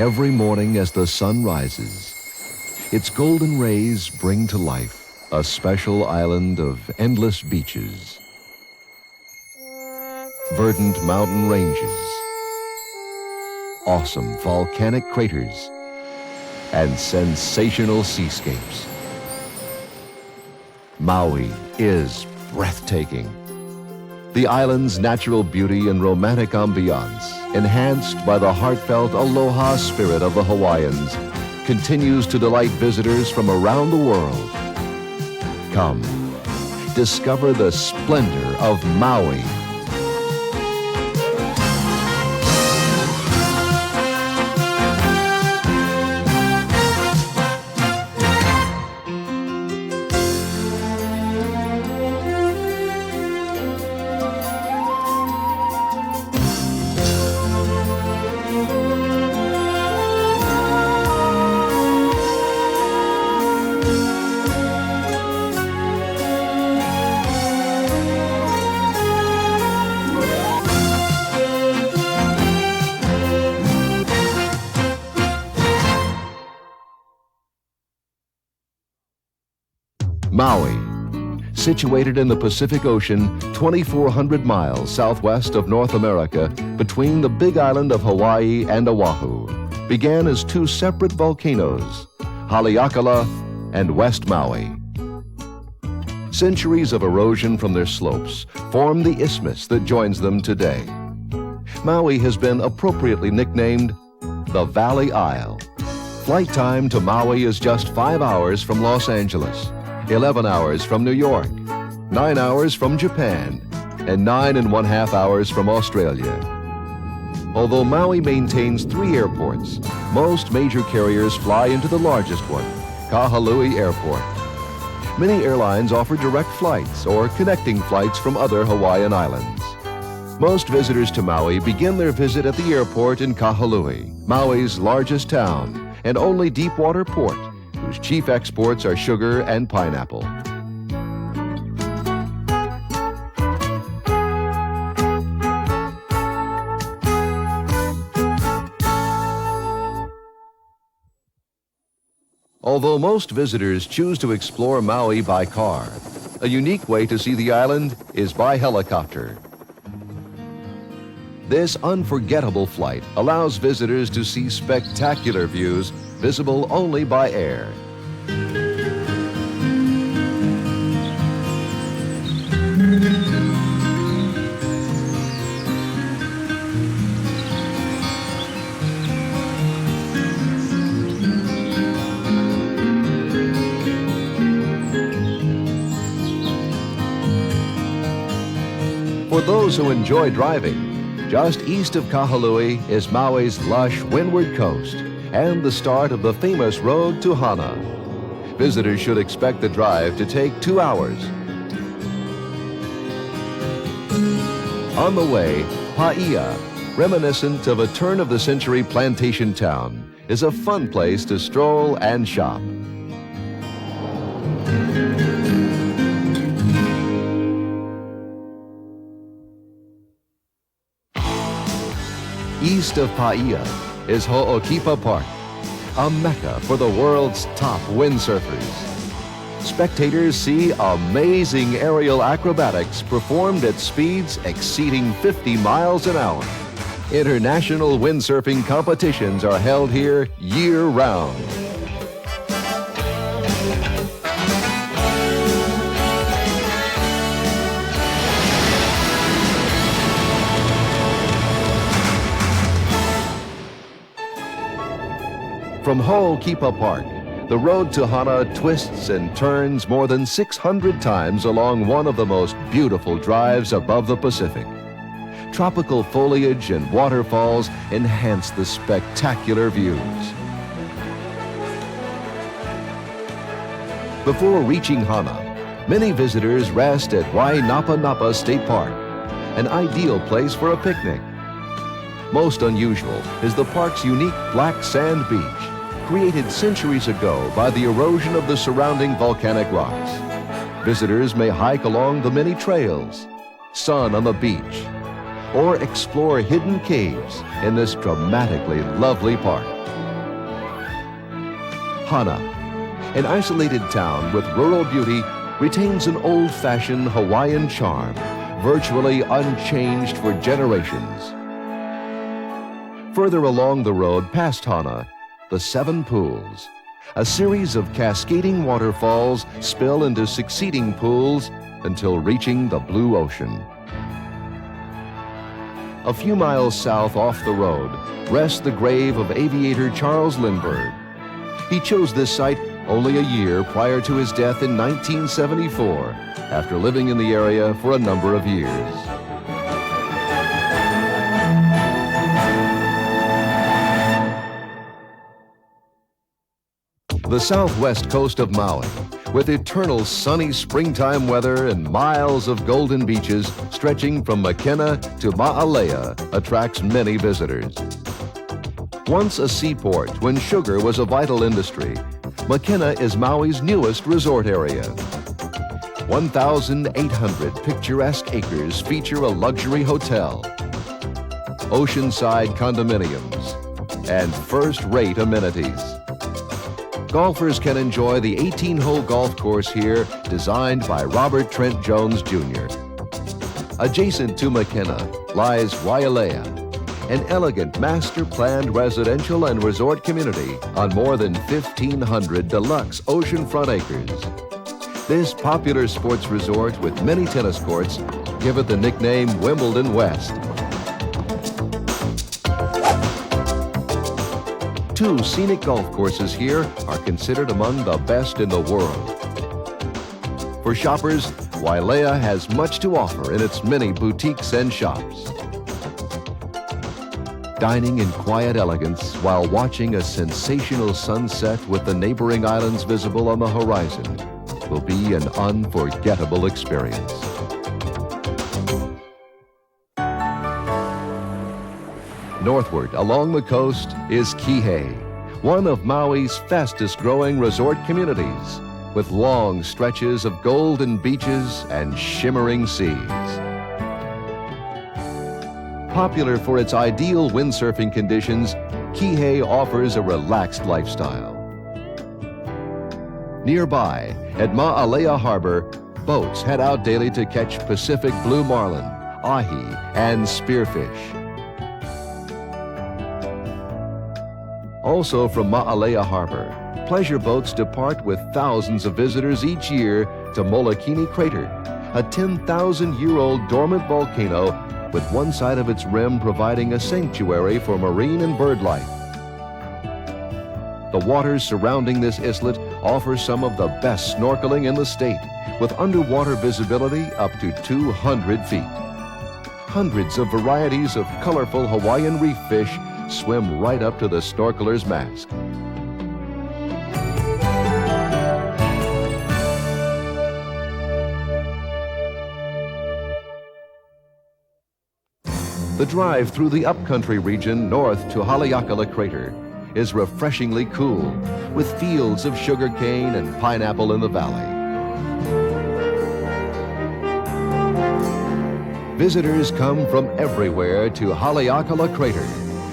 every morning as the sun rises. Its golden rays bring to life a special island of endless beaches, verdant mountain ranges, awesome volcanic craters, and sensational seascapes. Maui is breathtaking. The island's natural beauty and romantic ambiance, enhanced by the heartfelt aloha spirit of the Hawaiians, continues to delight visitors from around the world. Come, discover the splendor of Maui. Maui, situated in the Pacific Ocean, 2,400 miles southwest of North America, between the big island of Hawaii and Oahu, began as two separate volcanoes, Haleakala and West Maui. Centuries of erosion from their slopes form the isthmus that joins them today. Maui has been appropriately nicknamed the Valley Isle. Flight time to Maui is just 5 hours from Los Angeles, 11 hours from New York, 9 hours from Japan, and 9.5 hours from Australia. Although Maui maintains 3 airports, most major carriers fly into the largest one, Kahului Airport. Many airlines offer direct flights or connecting flights from other Hawaiian islands. Most visitors to Maui begin their visit at the airport in Kahului, Maui's largest town and only deepwater port, whose chief exports are sugar and pineapple. Although most visitors choose to explore Maui by car, a unique way to see the island is by helicopter. This unforgettable flight allows visitors to see spectacular views visible only by air. For those who enjoy driving, just east of Kahului is Maui's lush windward coast and the start of the famous road to Hana. Visitors should expect the drive to take 2 hours. On the way, Paia, reminiscent of a turn-of-the-century plantation town, is a fun place to stroll and shop. East of Paia is Ho'okipa Park, a mecca for the world's top windsurfers. Spectators see amazing aerial acrobatics performed at speeds exceeding 50 miles an hour. International windsurfing competitions are held here year-round. From Ho'okipa Park, the road to Hana twists and turns more than 600 times along one of the most beautiful drives above the Pacific. Tropical foliage and waterfalls enhance the spectacular views. Before reaching Hana, many visitors rest at Wainapa State Park, an ideal place for a picnic. Most unusual is the park's unique black sand beach, created centuries ago by the erosion of the surrounding volcanic rocks. Visitors may hike along the many trails, sun on the beach, or explore hidden caves in this dramatically lovely park. Hana, an isolated town with rural beauty, retains an old-fashioned Hawaiian charm, virtually unchanged for generations. Further along the road past Hana, the Seven Pools. A series of cascading waterfalls spill into succeeding pools until reaching the blue ocean. A few miles south off the road rests the grave of aviator Charles Lindbergh. He chose this site only a year prior to his death in 1974, after living in the area for a number of years. The southwest coast of Maui, with eternal sunny springtime weather and miles of golden beaches stretching from Makena to Ma'alea, attracts many visitors. Once a seaport when sugar was a vital industry, Makena is Maui's newest resort area. 1,800 picturesque acres feature a luxury hotel, oceanside condominiums, and first-rate amenities. Golfers can enjoy the 18-hole golf course here, designed by Robert Trent Jones Jr. Adjacent to Makena lies Wailea, an elegant master-planned residential and resort community on more than 1,500 deluxe oceanfront acres. This popular sports resort with many tennis courts give it the nickname Wimbledon West. Two scenic golf courses here are considered among the best in the world. For shoppers, Wailea has much to offer in its many boutiques and shops. Dining in quiet elegance while watching a sensational sunset with the neighboring islands visible on the horizon will be an unforgettable experience. Northward along the coast is Kihei, one of Maui's fastest-growing resort communities, with long stretches of golden beaches and shimmering seas. Popular for its ideal windsurfing conditions, Kihei offers a relaxed lifestyle. Nearby, at Ma'alea Harbor, boats head out daily to catch Pacific blue marlin, ahi, and spearfish. Also from Ma'alea Harbor, pleasure boats depart with thousands of visitors each year to Molokini Crater, a 10,000-year-old dormant volcano with one side of its rim providing a sanctuary for marine and bird life. The waters surrounding this islet offer some of the best snorkeling in the state, with underwater visibility up to 200 feet. Hundreds of varieties of colorful Hawaiian reef fish swim right up to the snorkeler's mask. The drive through the upcountry region north to Haleakala Crater is refreshingly cool, with fields of sugarcane and pineapple in the valley. Visitors come from everywhere to Haleakala Crater,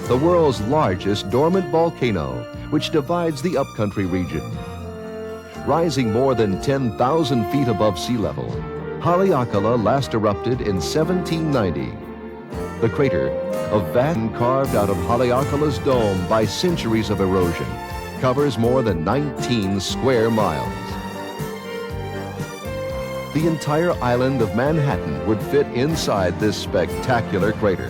the world's largest dormant volcano, which divides the upcountry region. Rising more than 10,000 feet above sea level, Haleakala last erupted in 1790. The crater, a vast carved out of Haleakala's dome by centuries of erosion, covers more than 19 square miles. The entire island of Manhattan would fit inside this spectacular crater.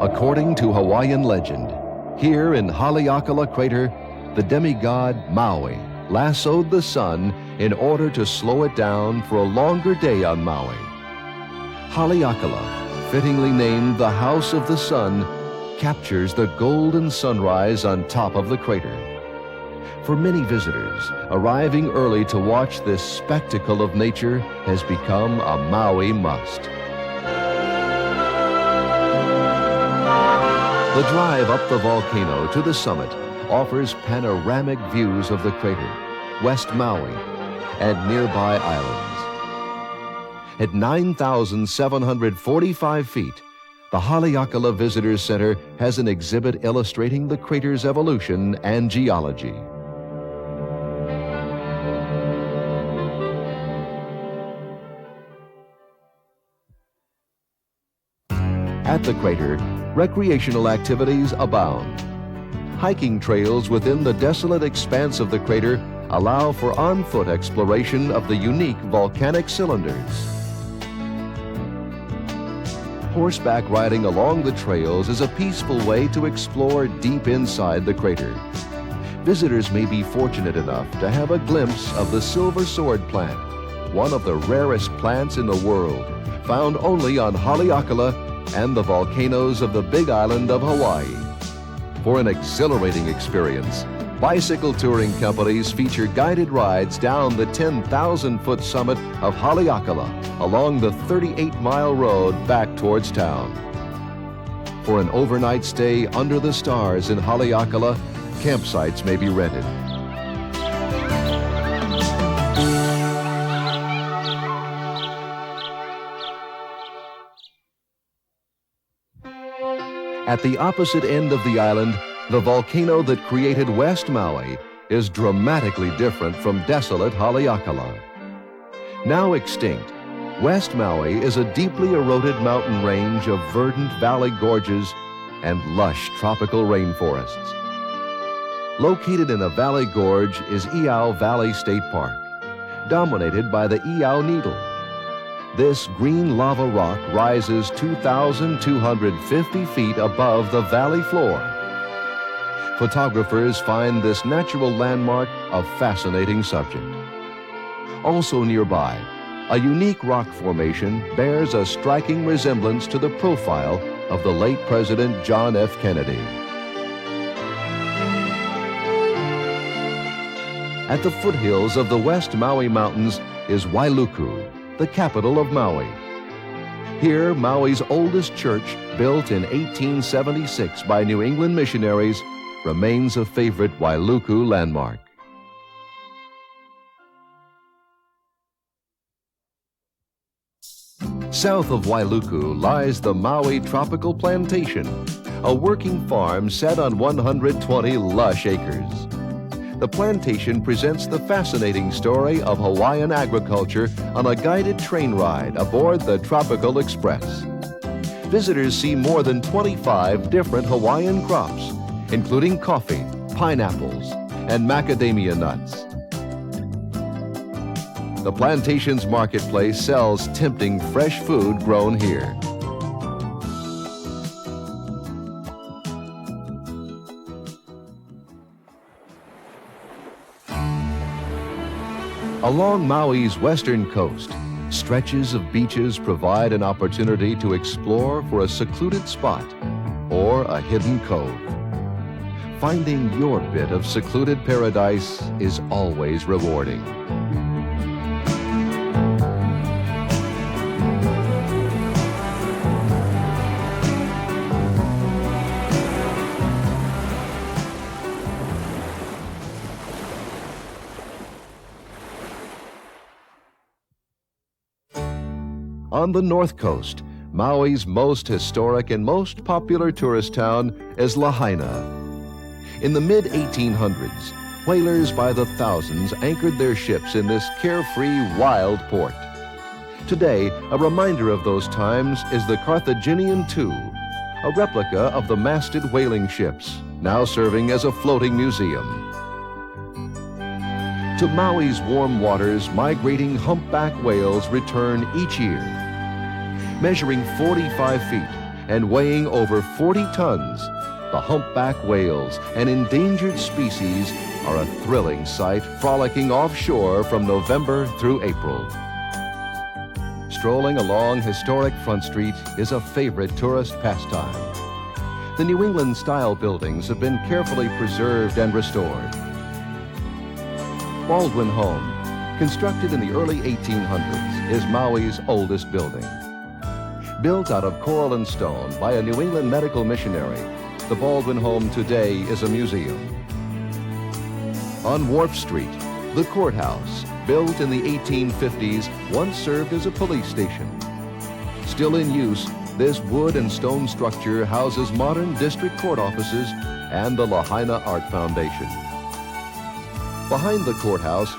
According to Hawaiian legend, here in Haleakala Crater, the demigod Maui lassoed the sun in order to slow it down for a longer day on Maui. Haleakala, fittingly named the House of the Sun, captures the golden sunrise on top of the crater. For many visitors, arriving early to watch this spectacle of nature has become a Maui must. The drive up the volcano to the summit offers panoramic views of the crater, West Maui, and nearby islands. At 9,745 feet, the Haleakala Visitors Center has an exhibit illustrating the crater's evolution and geology. At the crater, recreational activities abound. Hiking trails within the desolate expanse of the crater allow for on-foot exploration of the unique volcanic cylinders. Horseback riding along the trails is a peaceful way to explore deep inside the crater. Visitors may be fortunate enough to have a glimpse of the silver sword plant, one of the rarest plants in the world, found only on Haleakala and the volcanoes of the Big Island of Hawaii. For an exhilarating experience, bicycle touring companies feature guided rides down the 10,000-foot summit of Haleakala along the 38-mile road back towards town. For an overnight stay under the stars in Haleakala, campsites may be rented. At the opposite end of the island, the volcano that created West Maui is dramatically different from desolate Haleakala. Now extinct, West Maui is a deeply eroded mountain range of verdant valley gorges and lush tropical rainforests. Located in a valley gorge is Iao Valley State Park, dominated by the Iao Needle. This green lava rock rises 2,250 feet above the valley floor. Photographers find this natural landmark a fascinating subject. Also nearby, a unique rock formation bears a striking resemblance to the profile of the late President John F. Kennedy. At the foothills of the West Maui Mountains is Wailuku, the capital of Maui. Here, Maui's oldest church, built in 1876 by New England missionaries, remains a favorite Wailuku landmark. South of Wailuku lies the Maui Tropical Plantation, a working farm set on 120 lush acres. The plantation presents the fascinating story of Hawaiian agriculture on a guided train ride aboard the Tropical Express. Visitors see more than 25 different Hawaiian crops, including coffee, pineapples, and macadamia nuts. The plantation's marketplace sells tempting fresh food grown here. Along Maui's western coast, stretches of beaches provide an opportunity to explore for a secluded spot or a hidden cove. Finding your bit of secluded paradise is always rewarding. On the north coast, Maui's most historic and most popular tourist town is Lahaina. In the mid-1800s, whalers by the thousands anchored their ships in this carefree, wild port. Today, a reminder of those times is the Carthaginian II, a replica of the masted whaling ships, now serving as a floating museum. To Maui's warm waters, migrating humpback whales return each year. Measuring 45 feet and weighing over 40 tons, the humpback whales, an endangered species, are a thrilling sight frolicking offshore from November through April. Strolling along historic Front Street is a favorite tourist pastime. The New England-style buildings have been carefully preserved and restored. Baldwin Home, constructed in the early 1800s, is Maui's oldest building. Built out of coral and stone by a New England medical missionary, the Baldwin Home today is a museum. On Wharf Street, the courthouse, built in the 1850s, once served as a police station. Still in use, This wood and stone structure houses modern district court offices and the Lahaina Art Foundation. Behind the courthouse,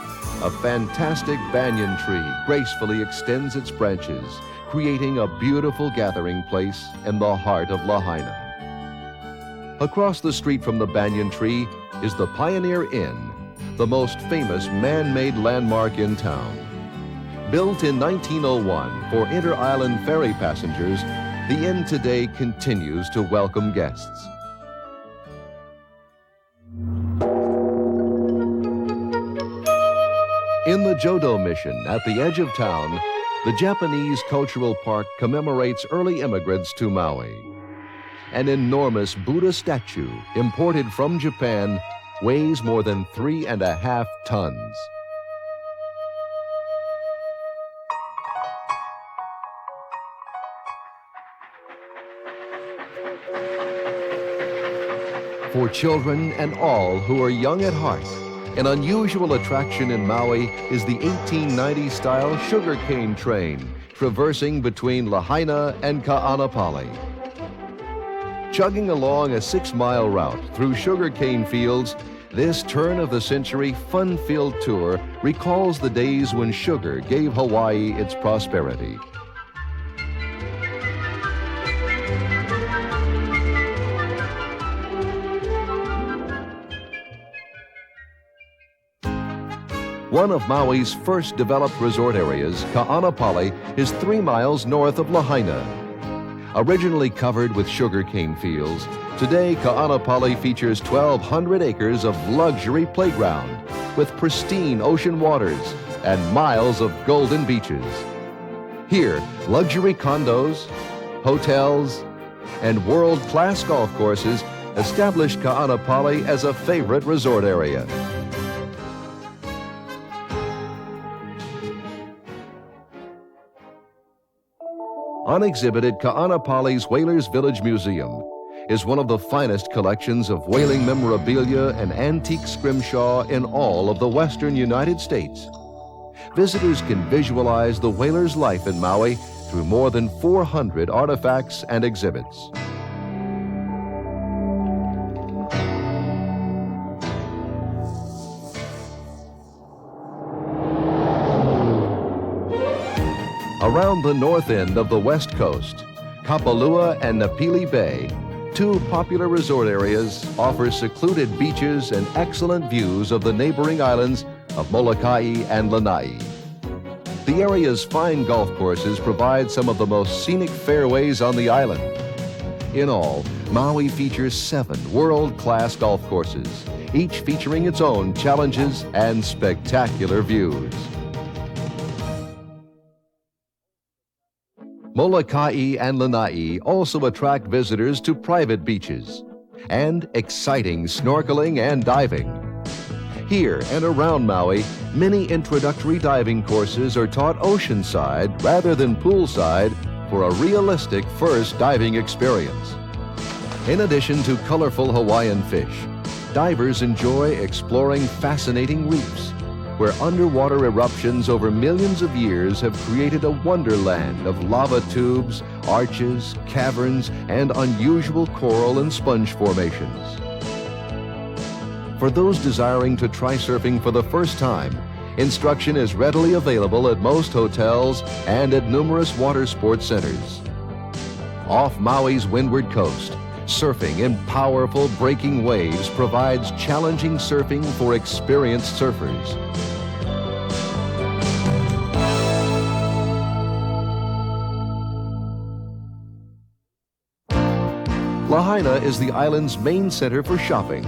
a fantastic banyan tree gracefully extends its branches, creating a beautiful gathering place in the heart of Lahaina. Across the street from the banyan tree is the Pioneer Inn, the most famous man-made landmark in town. Built in 1901 for inter-island ferry passengers, the inn today continues to welcome guests. In the Jodo Mission at the edge of town, the Japanese Cultural Park commemorates early immigrants to Maui. An enormous Buddha statue imported from Japan weighs more than 3.5 tons. For children and all who are young at heart, an unusual attraction in Maui is the 1890-style sugarcane train traversing between Lahaina and Ka'anapali. Chugging along a 6-mile route through sugarcane fields, this turn-of-the-century fun-filled tour recalls the days when sugar gave Hawaii its prosperity. One of Maui's first developed resort areas, Ka'anapali, is 3 miles north of Lahaina. Originally covered with sugarcane fields, today Ka'anapali features 1,200 acres of luxury playground with pristine ocean waters and miles of golden beaches. Here, luxury condos, hotels, and world-class golf courses established Ka'anapali as a favorite resort area. Unexhibited, Ka'anapali's Whalers Village Museum is one of the finest collections of whaling memorabilia and antique scrimshaw in all of the western United States. Visitors can visualize the whalers' life in Maui through more than 400 artifacts and exhibits. Around the north end of the west coast, Kapalua and Napili Bay, 2 popular resort areas, offer secluded beaches and excellent views of the neighboring islands of Molokai and Lanai. The area's fine golf courses provide some of the most scenic fairways on the island. In all, Maui features 7 world-class golf courses, each featuring its own challenges and spectacular views. Molokai and Lanai also attract visitors to private beaches and exciting snorkeling and diving. Here and around Maui, many introductory diving courses are taught oceanside rather than poolside for a realistic first diving experience. In addition to colorful Hawaiian fish, divers enjoy exploring fascinating reefs, where underwater eruptions over millions of years have created a wonderland of lava tubes, arches, caverns, and unusual coral and sponge formations. For those desiring to try surfing for the first time, instruction is readily available at most hotels and at numerous water sports centers. Off Maui's windward coast, surfing in powerful breaking waves provides challenging surfing for experienced surfers. Lahaina is the island's main center for shopping.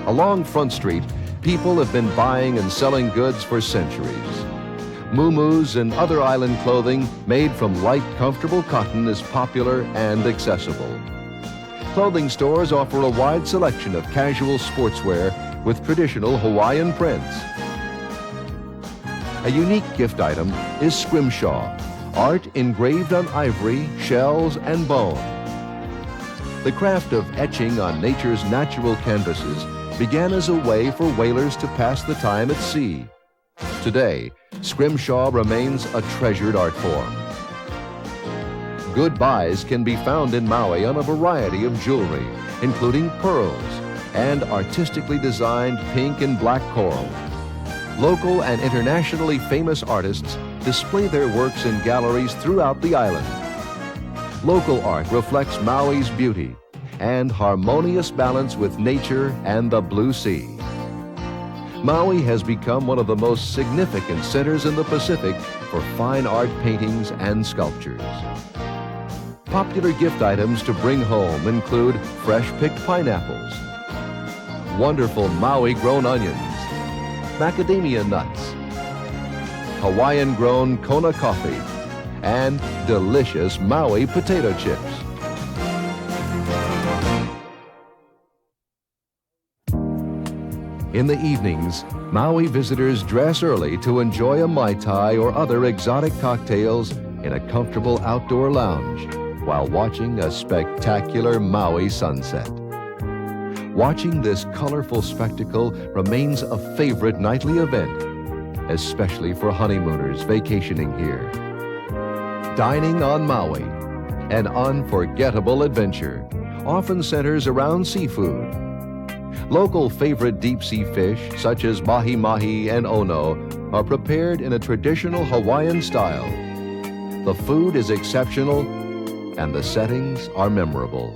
Along Front Street, people have been buying and selling goods for centuries. Muumuus and other island clothing made from light, comfortable cotton is popular and accessible. Clothing stores offer a wide selection of casual sportswear with traditional Hawaiian prints. A unique gift item is scrimshaw, art engraved on ivory, shells, and bone. The craft of etching on nature's natural canvases began as a way for whalers to pass the time at sea. Today, scrimshaw remains a treasured art form. good buys can be found in Maui on a variety of jewelry, including pearls and artistically designed pink and black coral. Local and internationally famous artists display their works in galleries throughout the island. Local art reflects Maui's beauty and harmonious balance with nature and the blue sea. Maui has become one of the most significant centers in the Pacific for fine art paintings and sculptures. Popular gift items to bring home include fresh-picked pineapples, wonderful Maui-grown onions, macadamia nuts, Hawaiian-grown Kona coffee, and delicious Maui potato chips. In the evenings, Maui visitors dress early to enjoy a Mai Tai or other exotic cocktails in a comfortable outdoor lounge while watching a spectacular Maui sunset. Watching this colorful spectacle remains a favorite nightly event, especially for honeymooners vacationing here. Dining on Maui, an unforgettable adventure, often centers around seafood. Local favorite deep-sea fish, such as mahi-mahi and ono, are prepared in a traditional Hawaiian style. The food is exceptional, and the settings are memorable.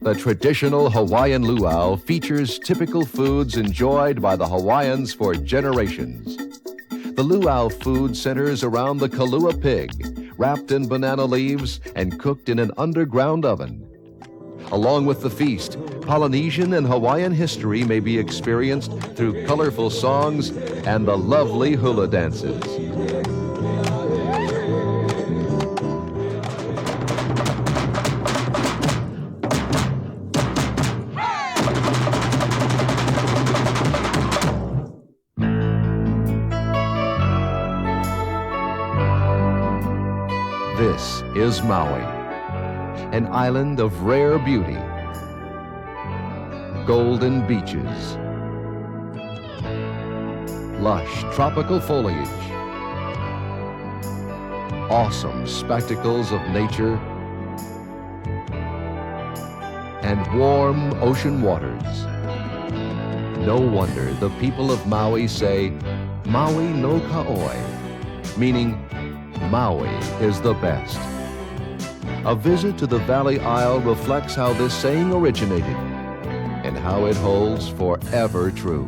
The traditional Hawaiian luau features typical foods enjoyed by the Hawaiians for generations. The luau food centers around the kalua pig, wrapped in banana leaves and cooked in an underground oven. Along with the feast, Polynesian and Hawaiian history may be experienced through colorful songs and the lovely hula dances. This is Maui, an island of rare beauty, golden beaches, lush tropical foliage, awesome spectacles of nature, and warm ocean waters. No wonder the people of Maui say, Maui no Ka'oi, meaning Maui is the best. A visit to the Valley Isle reflects how this saying originated and how it holds forever true.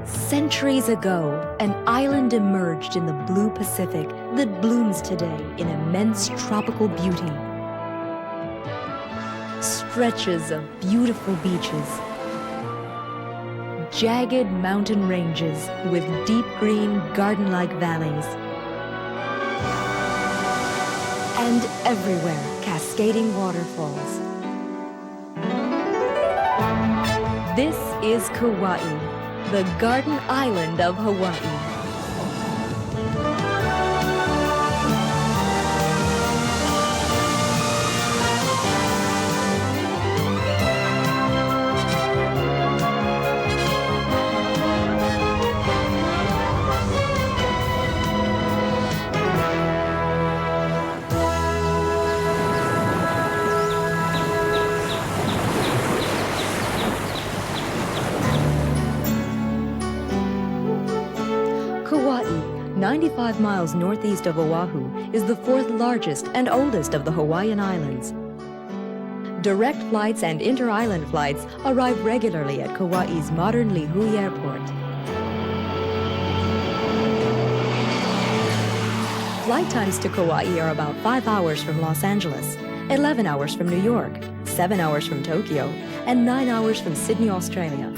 Centuries ago, an island emerged in the blue Pacific that blooms today in immense tropical beauty. Stretches of beautiful beaches, jagged mountain ranges with deep green garden-like valleys, and everywhere cascading waterfalls. This is Kauai, the garden island of Hawaii. Kauai, 95 miles northeast of Oahu, is the fourth largest and oldest of the Hawaiian Islands. Direct flights and inter-island flights arrive regularly at Kauai's modern Lihui Airport. Flight times to Kauai are about 5 hours from Los Angeles, 11 hours from New York, 7 hours from Tokyo, and 9 hours from Sydney, Australia.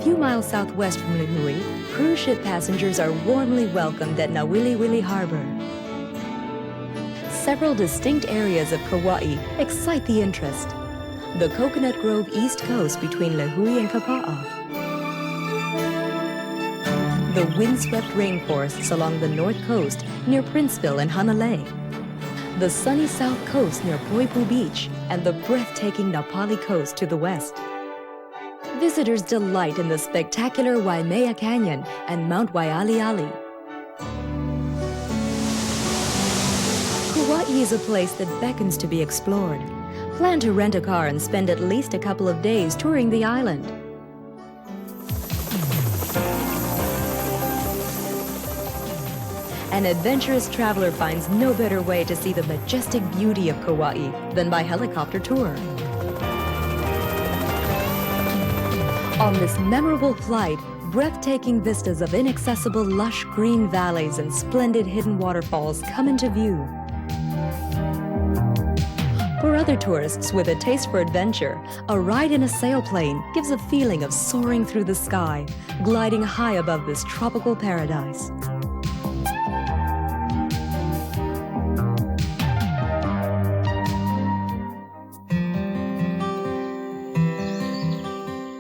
few miles southwest from Lihue, cruise ship passengers are warmly welcomed at Nawiliwili Harbor. Several distinct areas of Kauai excite the interest. The Coconut Grove East Coast between Lihue and Kapa'a. The windswept rainforests along the north coast near Princeville and Hanalei. The sunny south coast near Poipu Beach and the breathtaking Napali Coast to the west. Visitors delight in the spectacular Waimea Canyon and Mount Waialiali. Kauai is a place that beckons to be explored. Plan to rent a car and spend at least a couple of days touring the island. An adventurous traveler finds no better way to see the majestic beauty of Kauai than by helicopter tour. On this memorable flight, breathtaking vistas of inaccessible lush green valleys and splendid hidden waterfalls come into view. For other tourists with a taste for adventure, a ride in a sailplane gives a feeling of soaring through the sky, gliding high above this tropical paradise.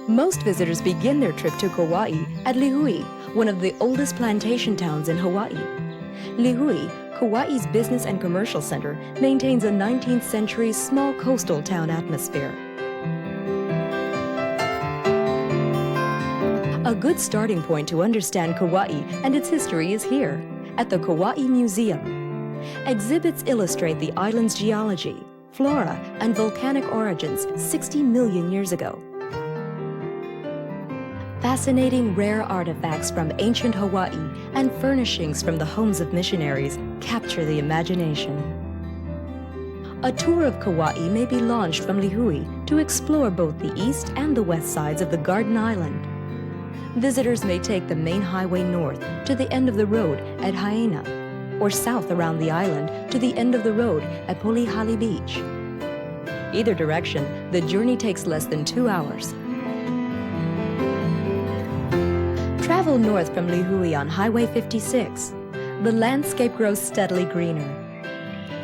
Most visitors begin their trip to Kauai at Lihue, one of the oldest plantation towns in Hawaii. Lihue, Kauai's business and commercial center, maintains a 19th century small coastal town atmosphere. A good starting point to understand Kauai and its history is here, at the Kauai Museum. Exhibits illustrate the island's geology, flora, and volcanic origins 60 million years ago. Fascinating rare artifacts from ancient Hawaii and furnishings from the homes of missionaries capture the imagination. A tour of Kauai may be launched from Lihue to explore both the east and the west sides of the Garden Island. Visitors may take the main highway north to the end of the road at Haena, or south around the island to the end of the road at Polihali Beach. Either direction, the journey takes less than 2 hours. Travel north from Lihue on Highway 56. The landscape grows steadily greener.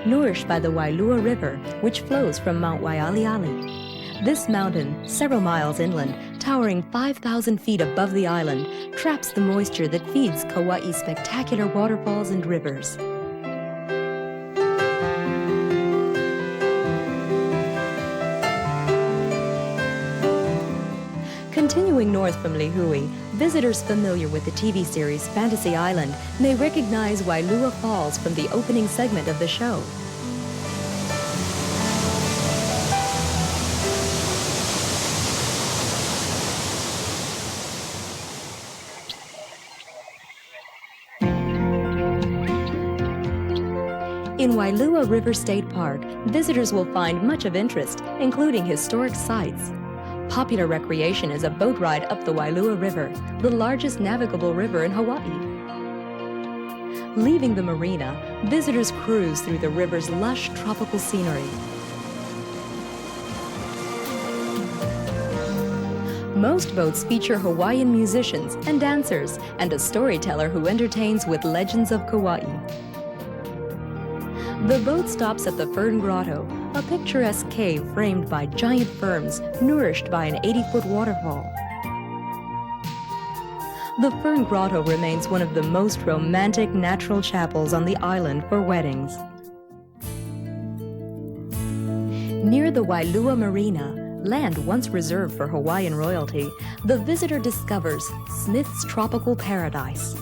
Nourished by the Wailua River, which flows from Mount Waialiali. This mountain, several miles inland, towering 5,000 feet above the island, traps the moisture that feeds Kauai's spectacular waterfalls and rivers. Continuing north from Lihue, visitors familiar with the TV series Fantasy Island may recognize Wailua Falls from the opening segment of the show. In Wailua River State Park, visitors will find much of interest, including historic sites. Popular recreation is a boat ride up the Wailua River, the largest navigable river in Hawaii. Leaving the marina, visitors cruise through the river's lush tropical scenery. Most boats feature Hawaiian musicians and dancers and a storyteller who entertains with legends of Kauai. The boat stops at the Fern Grotto, a picturesque cave framed by giant ferns, nourished by an 80-foot waterfall. The Fern Grotto remains one of the most romantic natural chapels on the island for weddings. Near the Wailua Marina, land once reserved for Hawaiian royalty, the visitor discovers Smith's Tropical Paradise.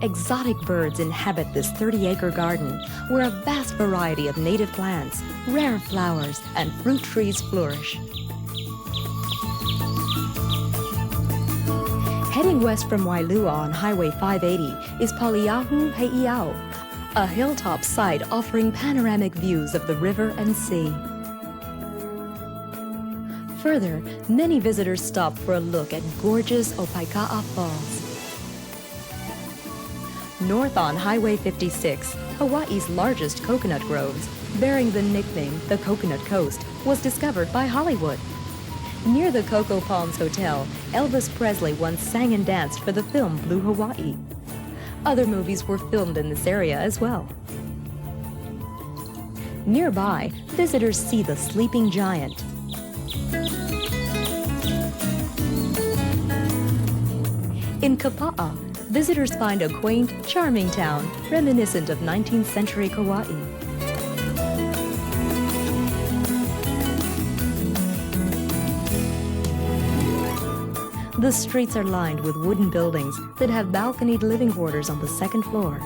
Exotic birds inhabit this 30-acre garden, where a vast variety of native plants, rare flowers, and fruit trees flourish. Heading west from Wailua on Highway 580 is Paliahu Heiau, a hilltop site offering panoramic views of the river and sea. Further, many visitors stop for a look at gorgeous Opaika'a Falls. North on Highway 56, Hawaii's largest coconut groves, bearing the nickname the Coconut Coast, was discovered by Hollywood. Near the Cocoa Palms Hotel Elvis Presley once sang and danced for the film Blue Hawaii. Other movies were filmed in this area as well. Nearby, visitors see the sleeping giant. In Kapa'a, visitors find a quaint, charming town reminiscent of 19th century Kauai. The streets are lined with wooden buildings that have balconied living quarters on the second floor.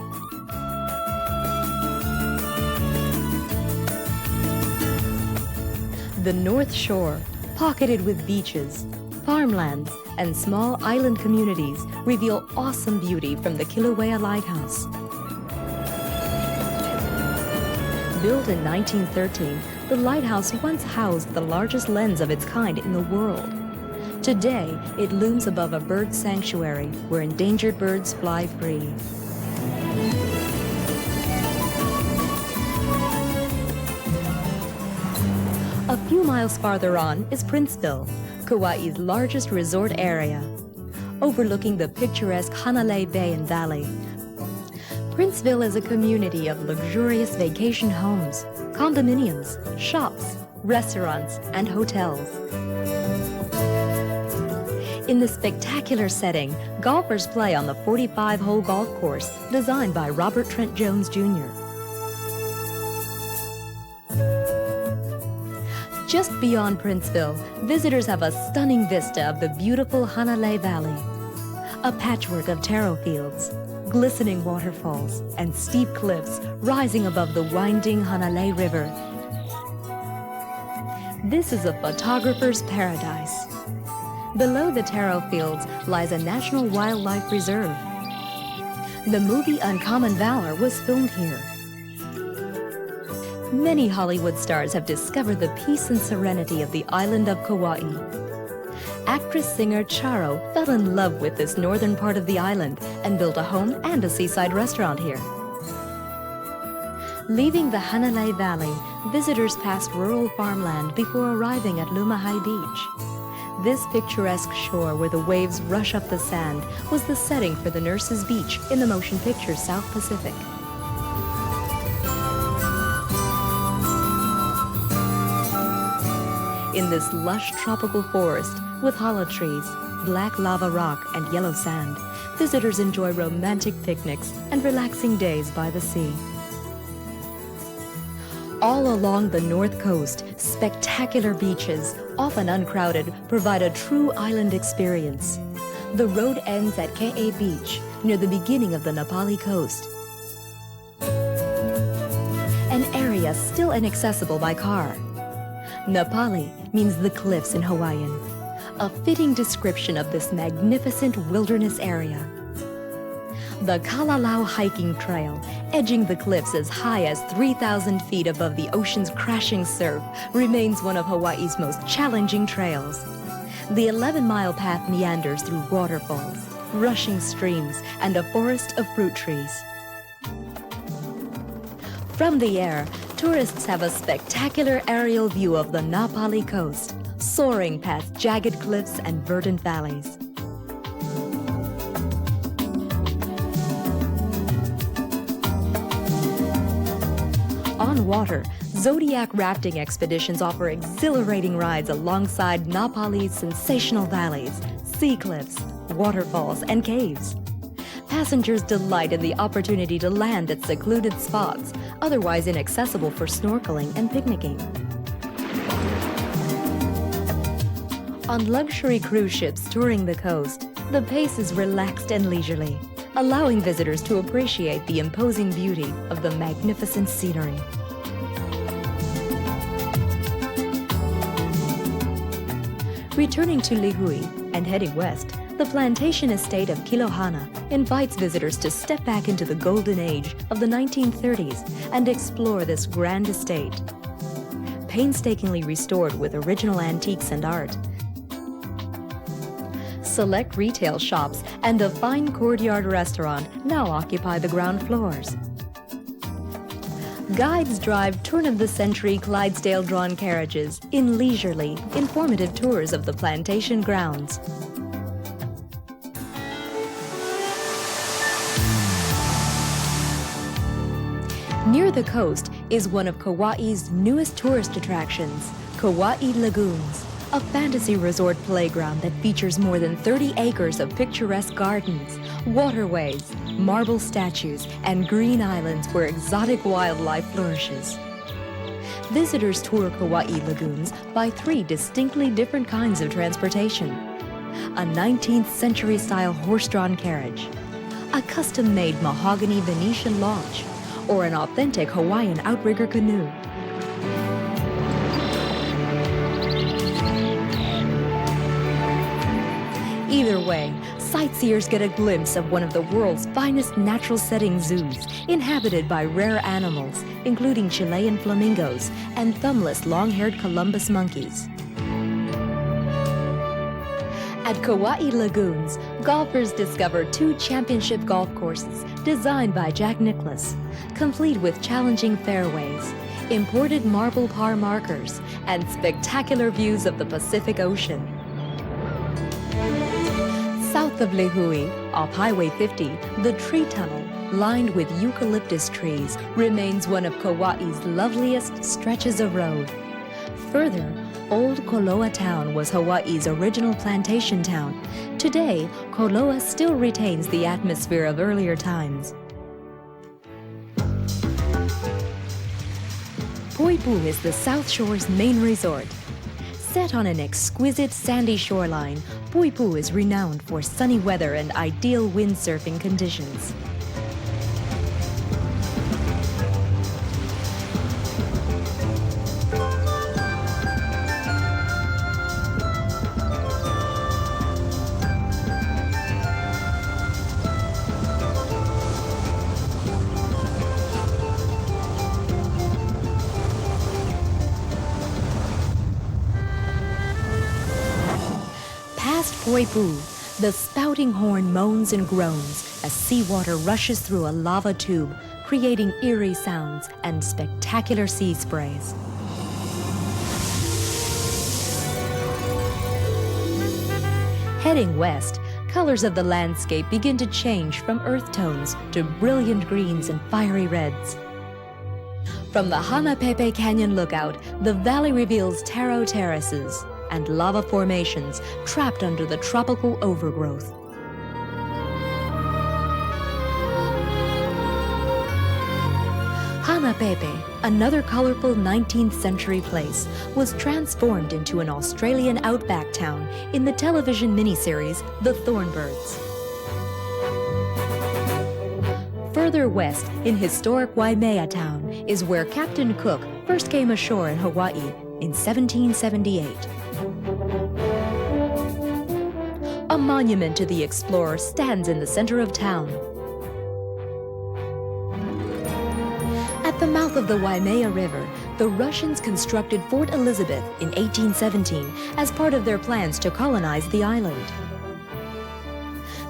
The North Shore, pocketed with beaches, farmlands, and small island communities, reveal awesome beauty from the Kilauea Lighthouse. Built in 1913, the lighthouse once housed the largest lens of its kind in the world. Today, it looms above a bird sanctuary where endangered birds fly free. A few miles farther on is Princeville, Kauai's largest resort area. Overlooking the picturesque Hanauma Bay and Valley, Princeville is a community of luxurious vacation homes, condominiums, shops, restaurants, and hotels. In the spectacular setting, golfers play on the 45-hole golf course designed by Robert Trent Jones Jr. Just beyond Princeville, visitors have a stunning vista of the beautiful Hanauma Valley. A patchwork of taro fields, glistening waterfalls, and steep cliffs rising above the winding Hanauma River. This is a photographer's paradise. Below the taro fields lies a National Wildlife Reserve. The movie Uncommon Valor was filmed here. Many Hollywood stars have discovered the peace and serenity of the island of Kauai. Actress-singer Charo fell in love with this northern part of the island and built a home and a seaside restaurant here. Leaving the Hanauma Valley, visitors pass rural farmland before arriving at Lumahai Beach. This picturesque shore where the waves rush up the sand was the setting for the Nurses Beach in the motion picture South Pacific. In this lush tropical forest with hollow trees, black lava rock, and yellow sand, visitors enjoy romantic picnics and relaxing days by the sea. All along the north coast, spectacular beaches, often uncrowded, provide a true island experience. The road ends at Ke'e Beach, near the beginning of the Napali coast, an area still inaccessible by car. Napali means the cliffs in Hawaiian, a fitting description of this magnificent wilderness area. The Kalalau hiking trail, edging the cliffs as high as 3,000 feet above the ocean's crashing surf, remains one of Hawaii's most challenging trails. The 11-mile path meanders through waterfalls, rushing streams, and a forest of fruit trees. From the air, tourists have a spectacular aerial view of the Napali coast, soaring past jagged cliffs and verdant valleys. On water, Zodiac rafting expeditions offer exhilarating rides alongside Napali's sensational valleys, sea cliffs, waterfalls, and caves. Passengers delight in the opportunity to land at secluded spots, otherwise inaccessible for snorkeling and picnicking. On luxury cruise ships touring the coast, the pace is relaxed and leisurely, allowing visitors to appreciate the imposing beauty of the magnificent scenery. Returning to Lihue and heading west, the plantation estate of Kilohana invites visitors to step back into the golden age of the 1930s and explore this grand estate. Painstakingly restored with original antiques and art, select retail shops and a fine courtyard restaurant now occupy the ground floors. Guides drive turn-of-the-century Clydesdale-drawn carriages in leisurely, informative tours of the plantation grounds. Near the coast is one of Kauai's newest tourist attractions, Kauai Lagoons, a fantasy resort playground that features more than 30 acres of picturesque gardens, waterways, marble statues, and green islands where exotic wildlife flourishes. Visitors tour Kauai Lagoons by 3 distinctly different kinds of transportation: a 19th century style horse-drawn carriage, a custom-made mahogany Venetian launch, or an authentic Hawaiian outrigger canoe. Either way, sightseers get a glimpse of one of the world's finest natural setting zoos, inhabited by rare animals, including Chilean flamingos and thumbless long-haired Columbus monkeys. At Kauai Lagoons, golfers discover 2 championship golf courses designed by Jack Nicklaus, complete with challenging fairways, imported marble par markers, and spectacular views of the Pacific Ocean. South of Lihue, off Highway 50, the tree tunnel, lined with eucalyptus trees, remains one of Kauai's loveliest stretches of road. Further, Old Koloa Town was Hawaii's original plantation town. Today, Koloa still retains the atmosphere of earlier times. Poipu is the South Shore's main resort. Set on an exquisite sandy shoreline, Poipu is renowned for sunny weather and ideal windsurfing conditions. Poipu, the spouting horn moans and groans as seawater rushes through a lava tube, creating eerie sounds and spectacular sea sprays. Heading west, colors of the landscape begin to change from earth tones to brilliant greens and fiery reds. From the Hanapepe Canyon lookout, the valley reveals taro terraces and lava formations trapped under the tropical overgrowth. Hanapepe, another colorful 19th century place, was transformed into an Australian outback town in the television miniseries The Thornbirds. Further west, in historic Waimea town, is where Captain Cook first came ashore in Hawaii in 1778. A monument to the explorer stands in the center of town. At the mouth of the Waimea River, the Russians constructed Fort Elizabeth in 1817 as part of their plans to colonize the island.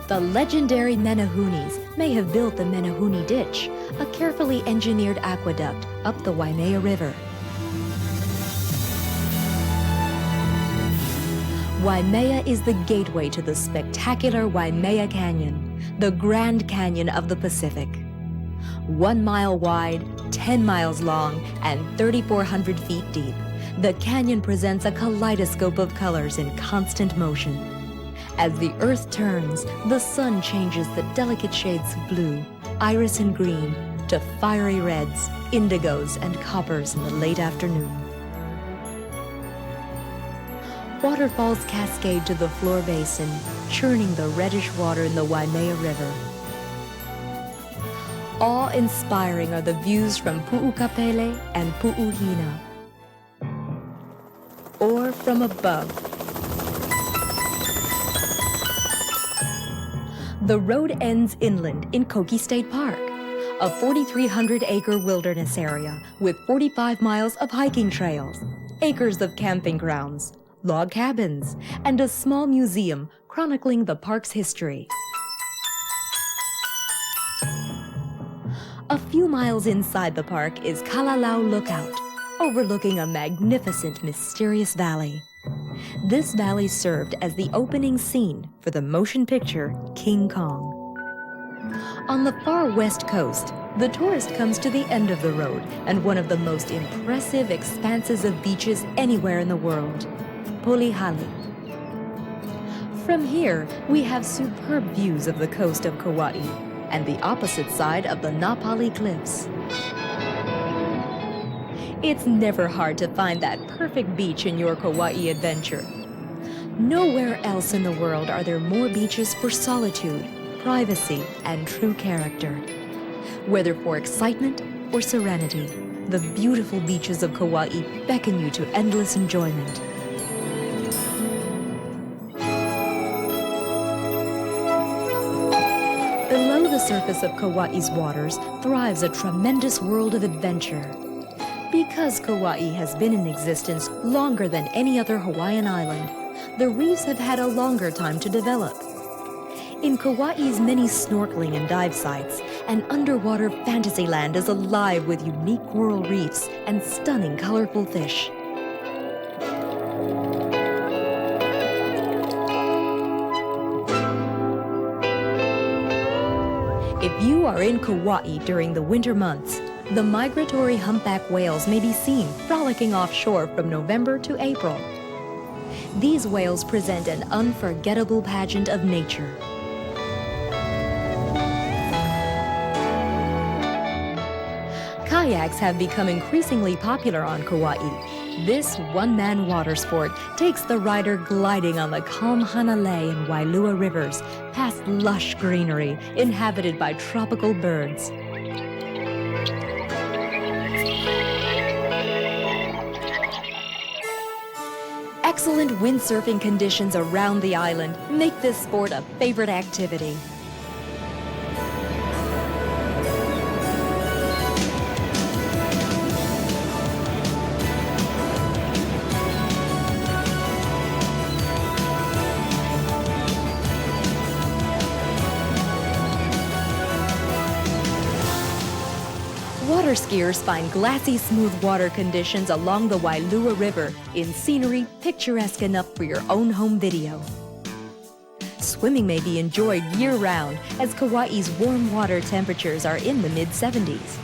The legendary Menehunis may have built the Menehuni Ditch, a carefully engineered aqueduct up the Waimea River. Waimea is the gateway to the spectacular Waimea Canyon, the Grand Canyon of the Pacific. 1 mile wide, 10 miles long, and 3,400 feet deep, the canyon presents a kaleidoscope of colors in constant motion. As the earth turns, the sun changes the delicate shades of blue, iris and green, to fiery reds, indigos, and coppers in the late afternoon. Waterfalls cascade to the floor basin, churning the reddish water in the Waimea River. Awe-inspiring are the views from Pu'ukapele and Pu'uhina. Or from above. The road ends inland in Koki State Park, a 4,300-acre wilderness area with 45 miles of hiking trails, acres of camping grounds, log cabins, and a small museum chronicling the park's history. A few miles inside the park is Kalalau Lookout, overlooking a magnificent, mysterious valley. This valley served as the opening scene for the motion picture King Kong. On the far west coast, The tourist comes to the end of the road and one of the most impressive expanses of beaches anywhere in the world, Polihali. From here, we have superb views of the coast of Kauai and the opposite side of the Napali Cliffs. It's never hard to find that perfect beach in your Kauai adventure. Nowhere else in the world are there more beaches for solitude, privacy, and true character. Whether for excitement or serenity, the beautiful beaches of Kauai beckon you to endless enjoyment. Below the surface of Kauai's waters thrives a tremendous world of adventure. Because Kauai has been in existence longer than any other Hawaiian island, the reefs have had a longer time to develop. In Kauai's many snorkeling and dive sites, an underwater fantasy land is alive with unique coral reefs and stunning colorful fish. If you are in Kauai during the winter months, the migratory humpback whales may be seen frolicking offshore from November to April. These whales present an unforgettable pageant of nature. Kayaks have become increasingly popular on Kauai. This one-man water sport takes the rider gliding on the calm Hanalei and Wailua rivers past lush greenery inhabited by tropical birds. Excellent windsurfing conditions around the island make this sport a favorite activity. Water skiers find glassy, smooth water conditions along the Wailua River in scenery picturesque enough for your own home video. Swimming may be enjoyed year-round as Kauai's warm water temperatures are in the mid-70s.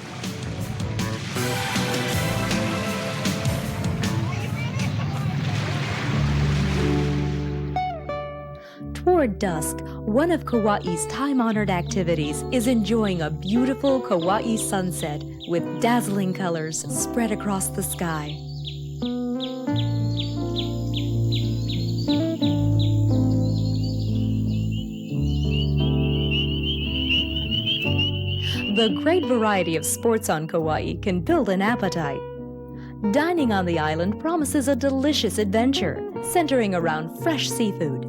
Toward dusk, one of Kauai's time-honored activities is enjoying a beautiful Kauai sunset with dazzling colors spread across the sky. The great variety of sports on Kauai can build an appetite. Dining on the island promises a delicious adventure, centering around fresh seafood.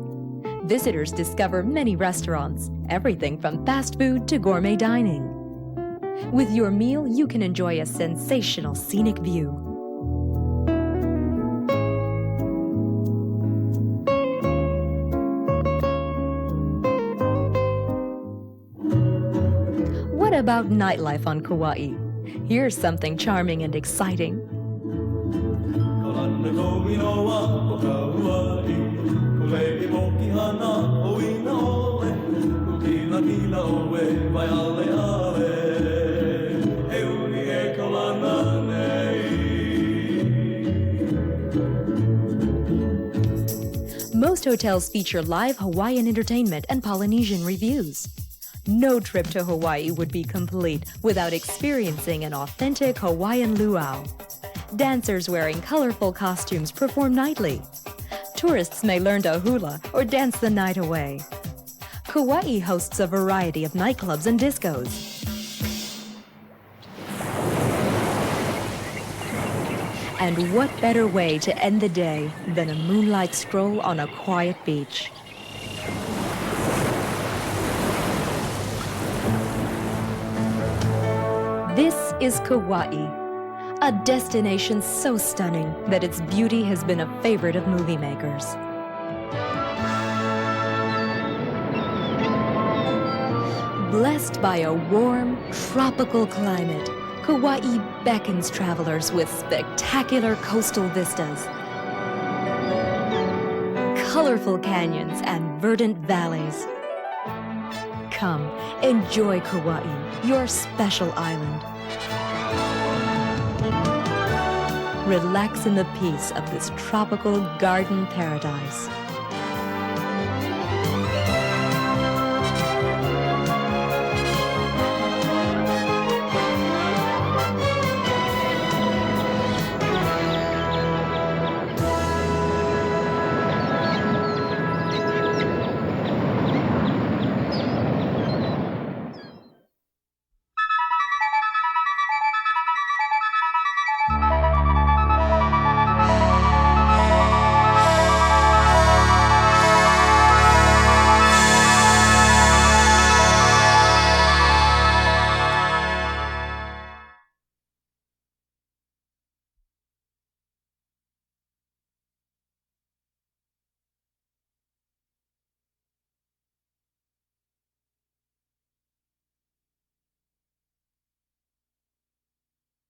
Visitors discover many restaurants, everything from fast food to gourmet dining. With your meal, you can enjoy a sensational scenic view. What about nightlife on Kauai? Here's something charming and exciting. Most hotels feature live Hawaiian entertainment and Polynesian reviews. No trip to Hawaii would be complete without experiencing an authentic Hawaiian luau. Dancers wearing colorful costumes perform nightly. Tourists may learn to hula or dance the night away. Kauai hosts a variety of nightclubs and discos. And what better way to end the day than a moonlight stroll on a quiet beach? This is Kauai, a destination so stunning that its beauty has been a favorite of movie makers. Blessed by a warm, tropical climate, Kauai beckons travelers with spectacular coastal vistas, colorful canyons, and verdant valleys. Come, enjoy Kauai, your special island. Relax in the peace of this tropical garden paradise.